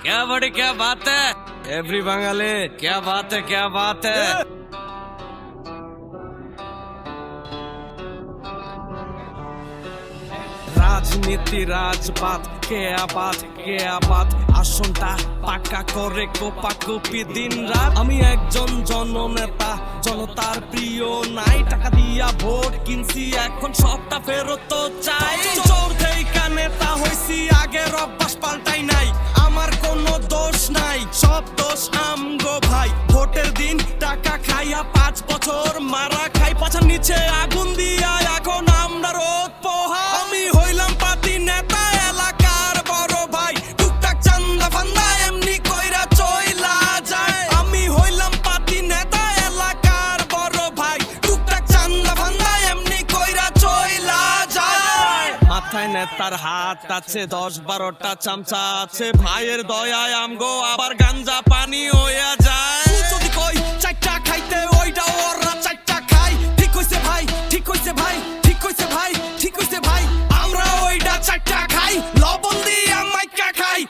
क्या बड़ी क्या बात है एवरी बंगाली क्या बात है क्या बात है রাজনীতি রাজপাত কে আবাদ আসনটা পাকা করে কোপাকুপি দিন রাত আমি একজন জননেতা জনতার প্রিয় নাই টাকা দিয়া ভোট কিনছি এখন সবটা ফেরত চাই চোর থেকে নেতা হইছি আগের অভ্যাস পাল্টাই নাই আমার কোনো দোষ নাই সব দোষ আমগো ভাই ভোটের দিন টাকা খাইয়া 5 বছর মারা খাই পাছার নিচে আগুন দিয়া এখন আমরা রোদ পোহা আমি হইলাম পাতি নেতা এলাকার বড় ভাই টুকটাক চান্দা ফান্দা এমনি কইরা চইলা যায় আমি হইলাম পাতি নেতা এলাকার বড় ভাই টুকটাক চান্দা ফান্দা এমনি কইরা চইলা যায় মাথায় নেতার হাত আছে 10-12টা চামচা আছে ভাইয়ের দয়ায় আমগো আবার গাঞ্জা পানি হইয়া যায় যদি কই চারটা খাইতে ওইটা ওরা চারটা খাই ঠিক হইছে ভাই ঠিক হইছে ভাই ঠিক হইছে ভাই ঠিক হইছে ভাই আমরা ওইটা চারটা খাই লবণ দিয়া মাইকা খাই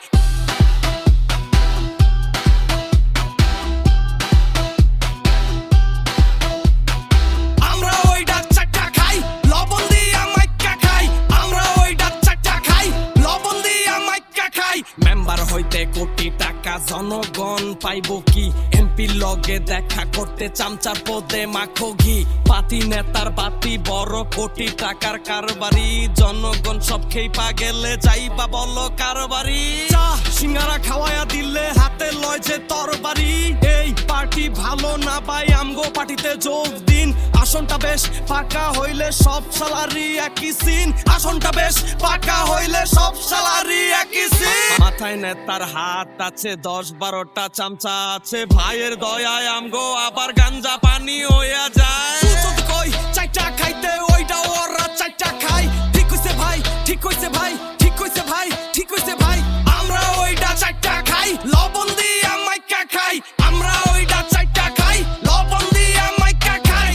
আমরা ওইটা চারটা খাই লবণ দিয়া মাইকা খাই আমরা ওইটা চারটা খাই লবণ দিয়া মাইকা খাই মেম্বার হইতে কোটি টাকা জনগণ পাইবো কি এমপি লগে দেখা করতে চামচার পদে মাখো ঘি পাতি নেতার বাতি বড় কোটি টাকার কারবারি জনগণ সব খেই পা গেলে যাইবা বলো কারবারি চা সিঙ্গারা খাওয়ায়া দিলে হাতে লয় যে তরবারি এই পার্টি ভালো না পাই আমগো পার্টিতে যোগ দিন আসনটা বেশ পাকা হইলে সব সালারি একই সিন আসনটা বেশ পাকা হইলে সব সালারি একই সিন মাথায় নেতার হাত আছে 10-12টা চামচা আছে ভাইয়ের দয়ায় আমগো আবার গাঞ্জা পানি হইয়া যায় যদি কই চারটা খাইতে ওইটা ওরা চারটা খাই ঠিক হইছে ভাই ঠিক হইছে ভাই ঠিক হইছে ভাই ঠিক হইছে ভাই আমরা ওইটা চারটা খাই লবণ দিয়া মাইকা খাই আমরা ওইটা চারটা খাই লবণ দিয়া মাইকা খাই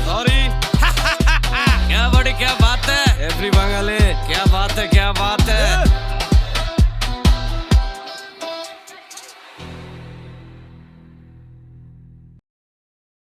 सॉरी क्या बड़ी क्या बात है एवरी बंगाली क्या बात है क्या बात